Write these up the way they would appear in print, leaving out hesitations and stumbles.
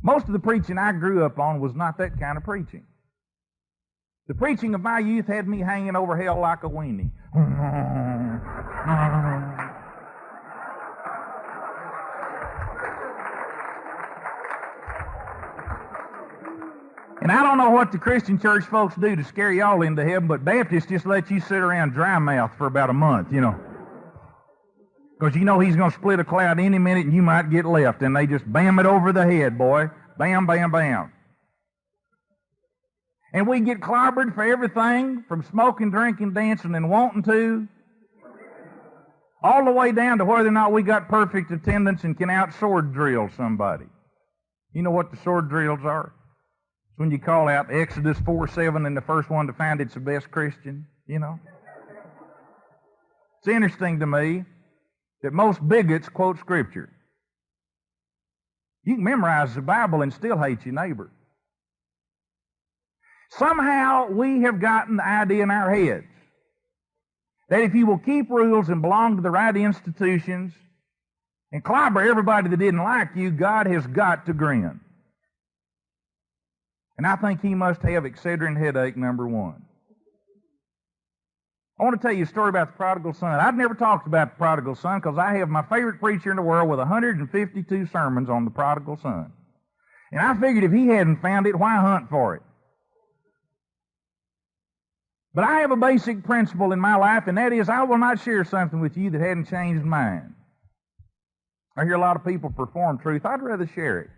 Most of the preaching I grew up on was not that kind of preaching. The preaching of my youth had me hanging over hell like a weenie. And I don't know what the Christian church folks do to scare y'all into heaven, but Baptists just let you sit around dry mouth for about a month, you know. Because you know he's going to split a cloud any minute and you might get left. And they just bam it over the head, boy. Bam, bam, bam. And we get clobbered for everything from smoking, drinking, dancing, and wanting to, all the way down to whether or not we got perfect attendance and can out-sword drill somebody. You know what the sword drills are? It's when you call out Exodus 4:7 and the first one to find it's the best Christian, you know. It's interesting to me that most bigots quote Scripture. You can memorize the Bible and still hate your neighbor. Somehow we have gotten the idea in our heads that if you will keep rules and belong to the right institutions and clobber everybody that didn't like you, God has got to grin. And I think he must have Excedrin headache number one. I want to tell you a story about the prodigal son. I've never talked about the prodigal son because I have my favorite preacher in the world with 152 sermons on the prodigal son. And I figured if he hadn't found it, why hunt for it? But I have a basic principle in my life, and that is I will not share something with you that hadn't changed mine. I hear a lot of people perform truth. I'd rather share it.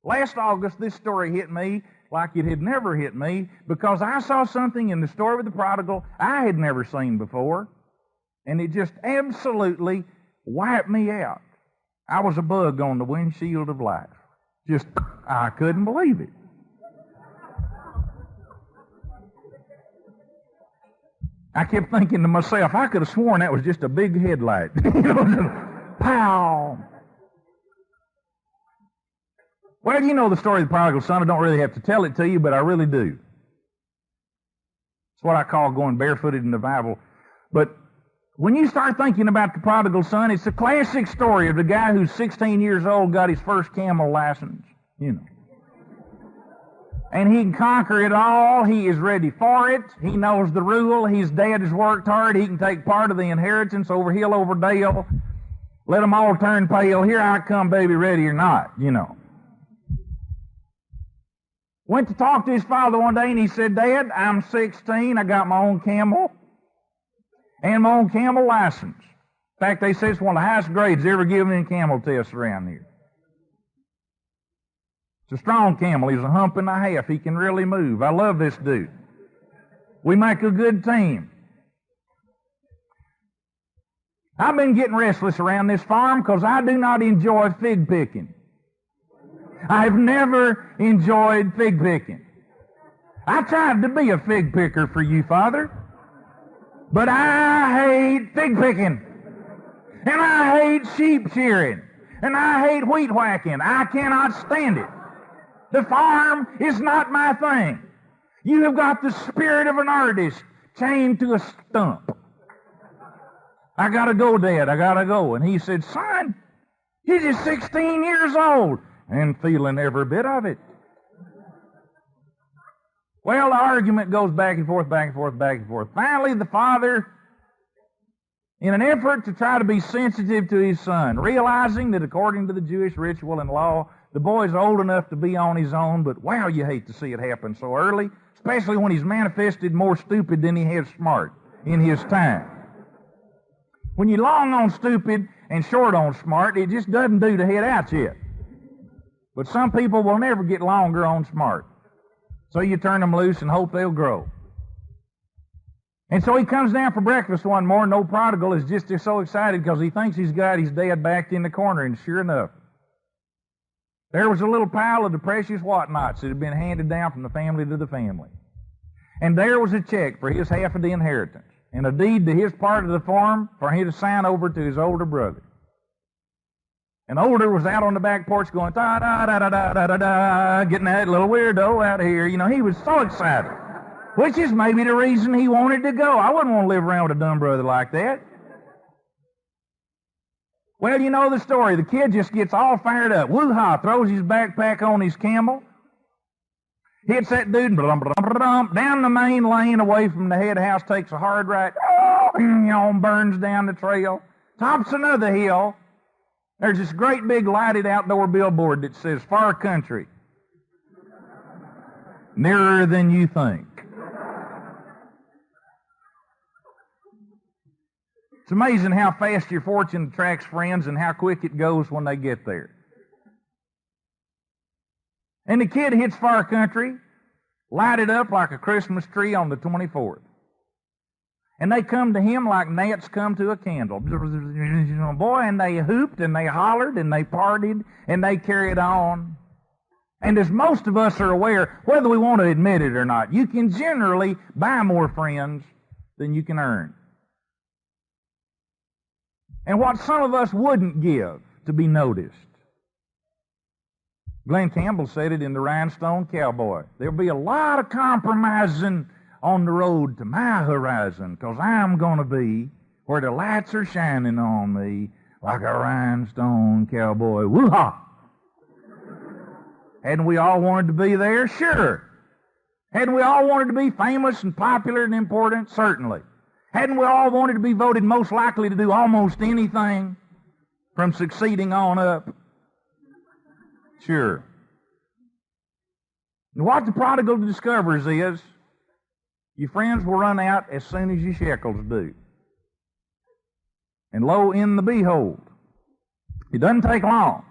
Last August, this story hit me like it had never hit me because I saw something in the story of the prodigal I had never seen before, and it just absolutely wiped me out. I was a bug on the windshield of life. Just, I couldn't believe it. I kept thinking to myself, I could have sworn that was just a big headlight. You know, pow! Well, you know the story of the prodigal son. I don't really have to tell it to you, but I really do. It's what I call going barefooted in the Bible. But when you start thinking about the prodigal son, it's a classic story of the guy who's 16 years old, got his first camel license, you know. And he can conquer it all. He is ready for it. He knows the rule. His dad has worked hard. He can take part of the inheritance over hill, over dale. Let them all turn pale. Here I come, baby, ready or not, you know. Went to talk to his father one day, and he said, Dad, I'm 16. I got my own camel and my own camel license. In fact, they say it's one of the highest grades ever given in camel tests around here. It's a strong camel. He's a hump and a half. He can really move. I love this dude. We make a good team. I've been getting restless around this farm because I do not enjoy fig picking. I've never enjoyed fig picking. I tried to be a fig picker for you, Father, but I hate fig picking. And I hate sheep shearing. And I hate wheat whacking. I cannot stand it. The farm is not my thing. You have got the spirit of an artist chained to a stump. I gotta go, Dad. I gotta go. And he said, Son, you're just 16 years old. And feeling every bit of it. Well, the argument goes back and forth, back and forth, back and forth. Finally, the father, in an effort to try to be sensitive to his son, realizing that according to the Jewish ritual and law, the boy's old enough to be on his own, but wow, you hate to see it happen so early, especially when he's manifested more stupid than he has smart in his time. When you're long on stupid and short on smart, it just doesn't do to head out yet. But some people will never get longer on smart. So you turn them loose and hope they'll grow. And so he comes down for breakfast one morning. Old Prodigal is just so excited because he thinks he's got his dad backed in the corner. And sure enough, there was a little pile of the precious whatnots that had been handed down from the family to the family. And there was a check for his half of the inheritance and a deed to his part of the farm for him to sign over to his older brother. And older was out on the back porch going, da-da-da-da-da-da-da, getting that little weirdo out of here. You know, he was so excited, which is maybe the reason he wanted to go. I wouldn't want to live around with a dumb brother like that. Well, you know the story. The kid just gets all fired up. Woo-ha, throws his backpack on his camel, hits that dude, down the main lane away from the head house, takes a hard right, burns down the trail, tops another hill. There's this great big lighted outdoor billboard that says, Far Country, nearer than you think. It's amazing how fast your fortune attracts friends and how quick it goes when they get there. And the kid hits Far Country, lighted up like a Christmas tree on the 24th. And they come to him like gnats come to a candle. Boy, and they hooped and they hollered and they partied and they carried on. And as most of us are aware, whether we want to admit it or not, you can generally buy more friends than you can earn. And what some of us wouldn't give to be noticed. Glenn Campbell said it in The Rhinestone Cowboy. There'll be a lot of compromising on the road to my horizon, because I'm going to be where the lights are shining on me like a rhinestone cowboy. Woo-ha! Hadn't we all wanted to be there? Sure. Hadn't we all wanted to be famous and popular and important? Certainly. Hadn't we all wanted to be voted most likely to do almost anything from succeeding on up? Sure. And what the prodigal discovers is your friends will run out as soon as your shekels do. And lo in the behold, it doesn't take long.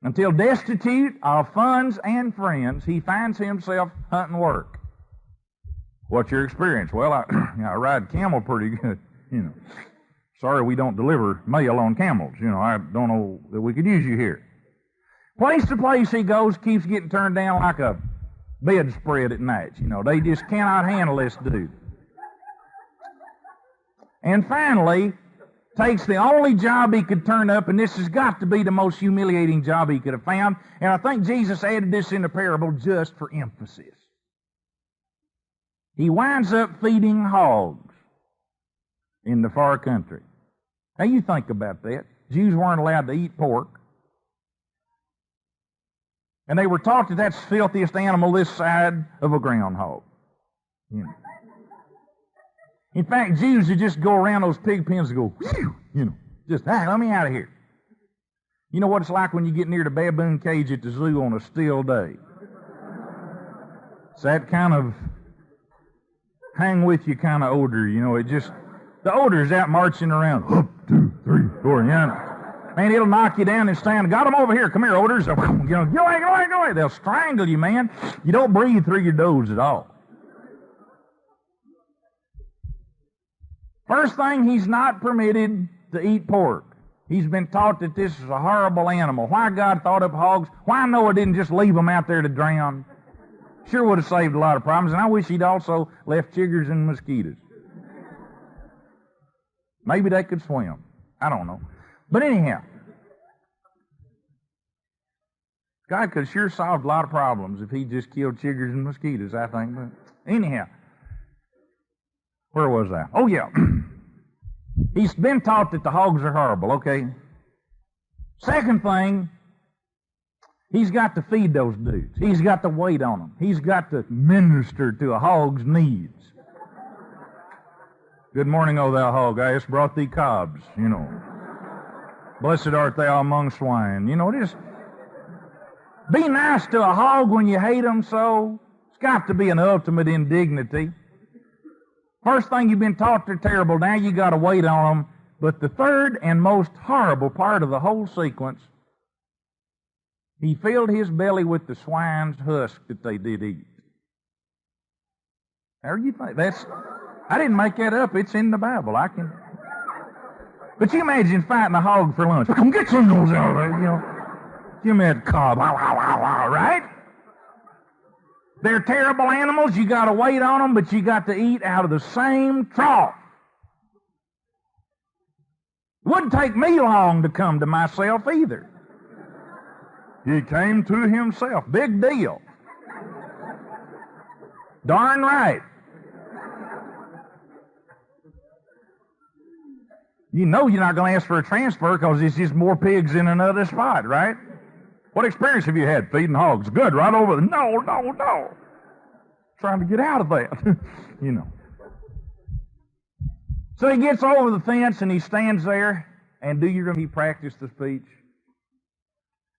Until destitute of funds and friends, he finds himself hunting work. What's your experience? Well, I ride camel pretty good, Sorry we don't deliver mail on camels. I don't know that we could use you here. Place to place he goes, keeps getting turned down like a bedspread at night. They just cannot handle this dude. And finally, takes the only job he could turn up, and this has got to be the most humiliating job he could have found. And I think Jesus added this in the parable just for emphasis. He winds up feeding hogs in the far country. Now you think about that. Jews weren't allowed to eat pork. And they were taught that that's the filthiest animal this side of a groundhog. In fact, Jews would just go around those pig pens and go, just, let me out of here. You know what it's like when you get near the baboon cage at the zoo on a still day. It's that kind of hang with you kind of odor, the odor's out marching around. 1, 2, 3, 4, Man, it'll knock you down and stand. Got them over here. Come here, odors. Go away. They'll strangle you, man. You don't breathe through your nose at all. First thing, he's not permitted to eat pork. He's been taught that this is a horrible animal. Why God thought up hogs? Why Noah didn't just leave them out there to drown? Sure would have saved a lot of problems, and I wish he'd also left chiggers and mosquitoes. Maybe they could swim. I don't know. But anyhow, God could have sure solved a lot of problems if he just killed chiggers and mosquitoes, I think. But anyhow, where was I? Oh, yeah. He's been taught that the hogs are horrible, okay? Second thing, he's got to feed those dudes. He's got to wait on them. He's got to minister to a hog's needs. Good morning, O thou hog. I just brought thee cobs, Blessed art thou among swine. Just be nice to a hog when you hate him so. It's got to be an ultimate indignity. First thing, you've been taught they're terrible. Now you got to wait on them. But the third and most horrible part of the whole sequence, he filled his belly with the swine's husk that they did eat. How do you think? I didn't make that up. It's in the Bible. But you imagine fighting a hog for lunch. Come get some of those out of there, Give me that cob. Right? They're terrible animals. You got to wait on them, but you got to eat out of the same trough. It wouldn't take me long to come to myself either. He came to himself. Big deal. Darn right. You know you're not going to ask for a transfer because it's just more pigs in another spot, right? What experience have you had feeding hogs? Good, right over there. No. Trying to get out of that, you know. So he gets over the fence and he stands there, and he practiced the speech?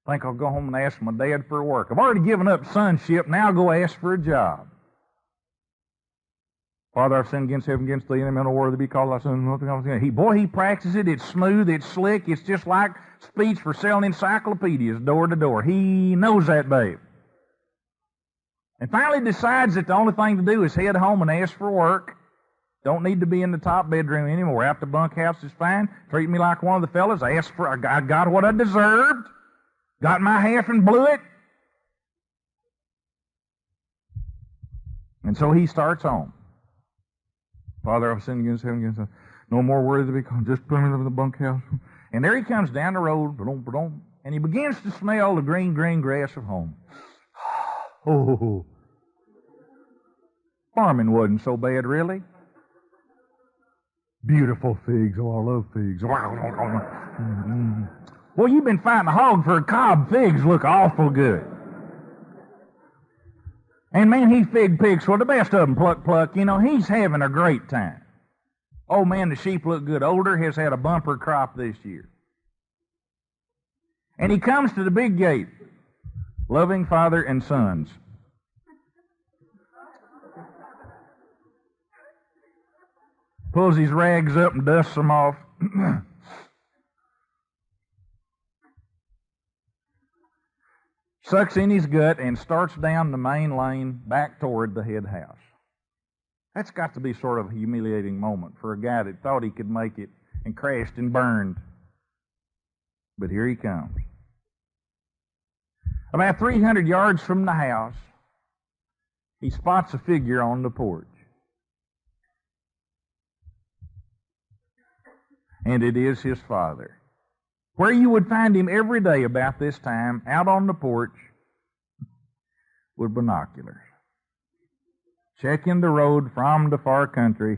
I think I'll go home and ask my dad for work. I've already given up sonship, now I'll go ask for a job. Father, I've sinned against heaven, against thee, and I'm not worthy to be called thy son. He practices it. It's smooth. It's slick. It's just like speech for selling encyclopedias door to door. He knows that, babe. And finally decides that the only thing to do is head home and ask for work. Don't need to be in the top bedroom anymore. Out the bunkhouse is fine. Treat me like one of the fellas. I got what I deserved. Got my half and blew it. And so he starts home. Father, I've sinned against heaven, against thee. No more worthy to be called. Just put me in the bunkhouse. And there he comes down the road, and he begins to smell the green grass of home. Oh, farming wasn't so bad, really. Beautiful figs. Oh, I love figs. Well, you've been fighting a hog for a cob. Figs look awful good. And man, he fig pigs for the best of them, pluck. You know, he's having a great time. Oh man, the sheep look good. Older has had a bumper crop this year. And he comes to the big gate, loving father and sons. Pulls his rags up and dusts them off. Sucks in his gut and starts down the main lane back toward the head house. That's got to be sort of a humiliating moment for a guy that thought he could make it and crashed and burned. But here he comes. About 300 yards from the house, he spots a figure on the porch. And it is his father. Where you would find him every day about this time, out on the porch with binoculars. Checking the road from the far country,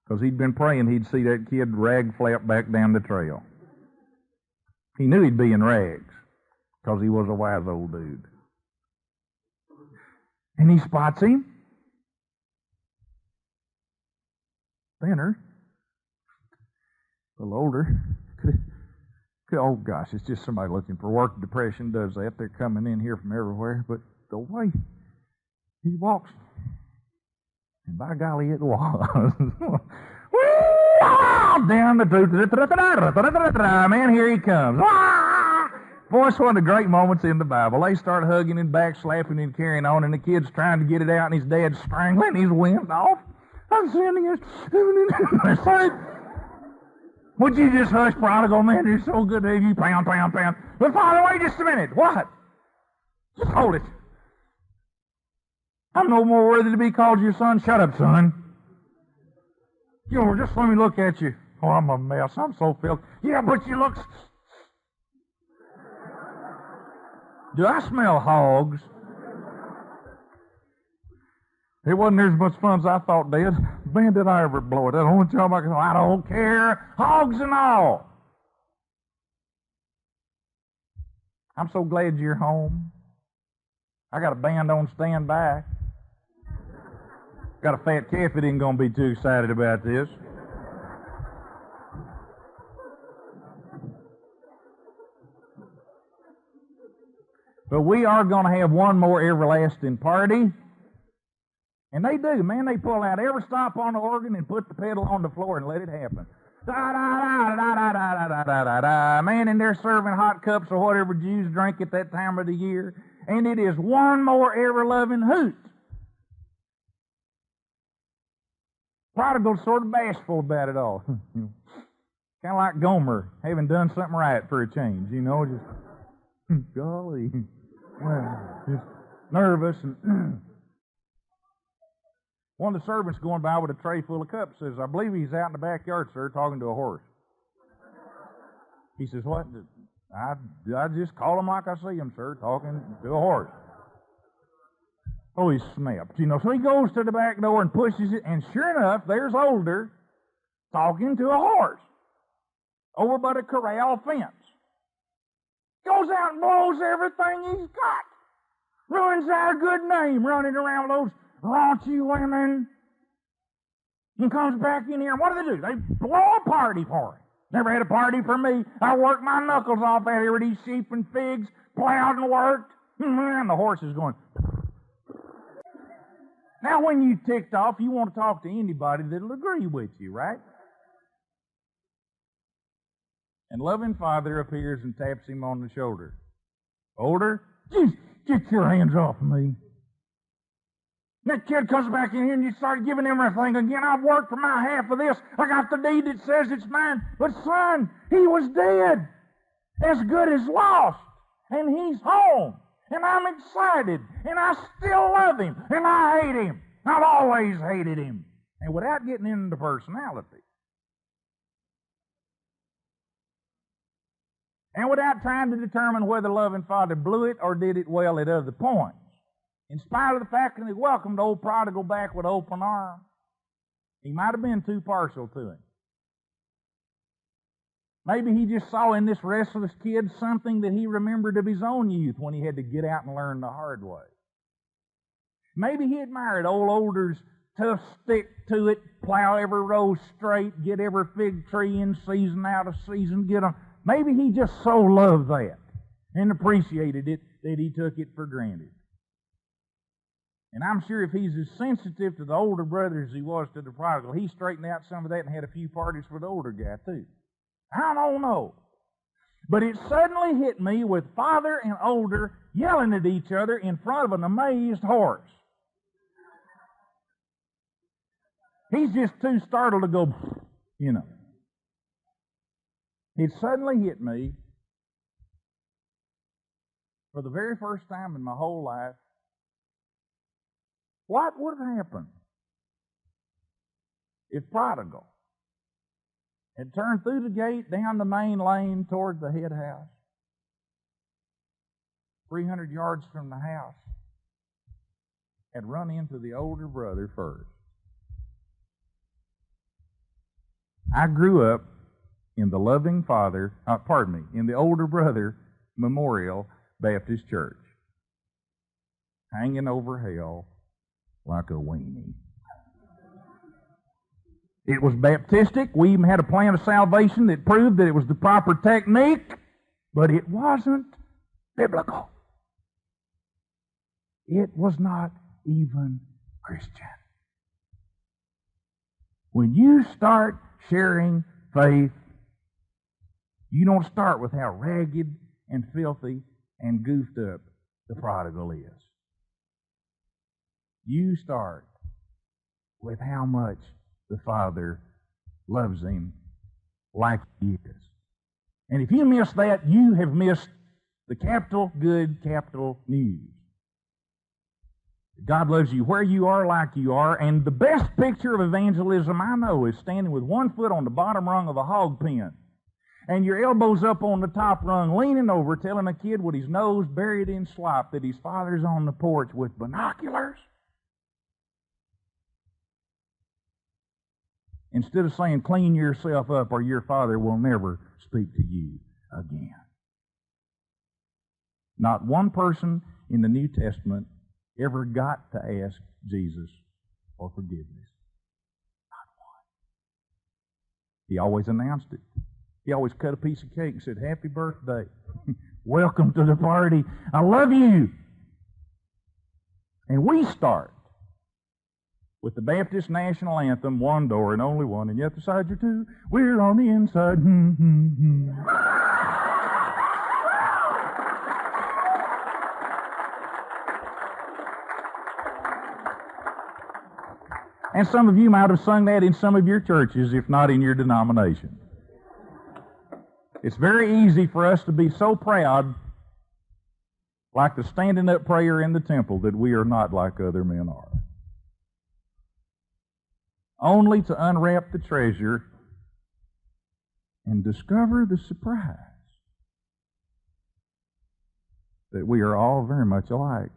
because he'd been praying he'd see that kid rag flap back down the trail. He knew he'd be in rags, because he was a wise old dude. And he spots him. Thinner. A little older. Oh gosh, it's just somebody looking for work. Depression does that. They're coming in here from everywhere. But the way he walks, and by golly, it was. Down the truth. Man, here he comes. Boy, it's one of the great moments in the Bible. They start hugging and backslapping and carrying on, and the kid's trying to get it out, and his dad's strangling his wind off. I'm sending it. Would you just hush, Prodigal? Man, you're so good to have you. Pound. But Father, wait just a minute. What? Just hold it. I'm no more worthy to be called your son. Shut up, son. Just let me look at you. Oh, I'm a mess. I'm so filthy. Yeah, but you look... Do I smell hogs? It wasn't near as much fun as I thought, Dad. Man, did I ever blow it. I don't care. Hogs and all. I'm so glad you're home. I got a band on standby. Got a fat calf that ain't going to be too excited about this. But we are going to have one more everlasting party. And they do, man. They pull out every stop on the organ and put the pedal on the floor and let it happen. Da-da-da-da-da-da-da-da-da-da. Man, and they're serving hot cups or whatever Jews drink at that time of the year. And it is one more ever-loving hoot. Prodigal's sort of bashful about it all. Kind of like Gomer, having done something right for a change, just, golly, well, just nervous. And one of the servants going by with a tray full of cups says, I believe he's out in the backyard, sir, talking to a horse. He says, what? I just call him like I see him, sir, talking to a horse. Oh, he snapped, So he goes to the back door and pushes it, and sure enough, there's Older talking to a horse over by the corral fence. Goes out and blows everything he's got. Ruins our good name running around with those raunchy women. And comes back in here, and what do? They blow a party for him. Never had a party for me. I worked my knuckles off out here with these sheep and figs, plowed and worked, and the horse is going. Now, when you ticked off, you want to talk to anybody that'll agree with you, right? And loving Father appears and taps him on the shoulder. Older, get your hands off me. That kid comes back in here and you start giving him everything again. I've worked for my half of this. I got the deed that says it's mine. But son, he was dead. As good as lost. And he's home. And I'm excited. And I still love him. And I hate him. I've always hated him. And without getting into personality. And without trying to determine whether loving Father blew it or did it well at other points. In spite of the fact that he welcomed old Prodigal back with open arms, he might have been too partial to him. Maybe he just saw in this restless kid something that he remembered of his own youth when he had to get out and learn the hard way. Maybe he admired old Older's tough stick to it, plow every row straight, get every fig tree in season, out of season, get them. Maybe he just so loved that and appreciated it that he took it for granted. And I'm sure if he's as sensitive to the older brother as he was to the prodigal, he straightened out some of that and had a few parties for the older guy too. I don't know. But it suddenly hit me with Father and Older yelling at each other in front of an amazed horse. He's just too startled to go, you know. It suddenly hit me for the very first time in my whole life. What would have happened if Prodigal had turned through the gate down the main lane toward the head house, 300 yards from the house, had run into the older brother first? I grew up in the loving Father, in the older brother Memorial Baptist Church, hanging over hell like a weenie. It was Baptistic. We even had a plan of salvation that proved that it was the proper technique, but it wasn't biblical. It was not even Christian. When you start sharing faith, you don't start with how ragged and filthy and goofed up the prodigal is. You start with how much the Father loves him like he is. And if you miss that, you have missed the capital good, capital news. God loves you where you are, like you are, and the best picture of evangelism I know is standing with one foot on the bottom rung of a hog pen and your elbows up on the top rung, leaning over, telling a kid with his nose buried in slop that his father's on the porch with binoculars. Instead of saying, clean yourself up or your Father will never speak to you again. Not one person in the New Testament ever got to ask Jesus for forgiveness. Not one. He always announced it. He always cut a piece of cake and said, happy birthday. Welcome to the party. I love you. And we start with the Baptist national anthem, one door and only one, and yet the sides are two. We're on the inside. And some of you might have sung that in some of your churches, if not in your denomination. It's very easy for us to be so proud, like the standing up prayer in the temple, that we are not like other men are. Only to unwrap the treasure and discover the surprise that we are all very much alike,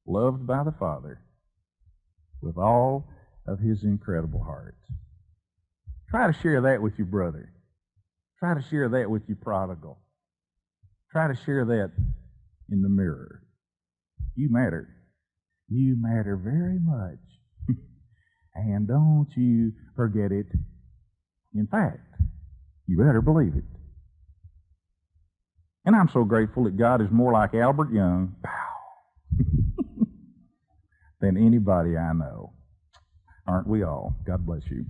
loved by the Father with all of His incredible heart. Try to share that with your brother. Try to share that with your prodigal. Try to share that in the mirror. You matter. You matter very much. And don't you forget it. In fact, you better believe it. And I'm so grateful that God is more like Albert Young than anybody I know. Aren't we all? God bless you.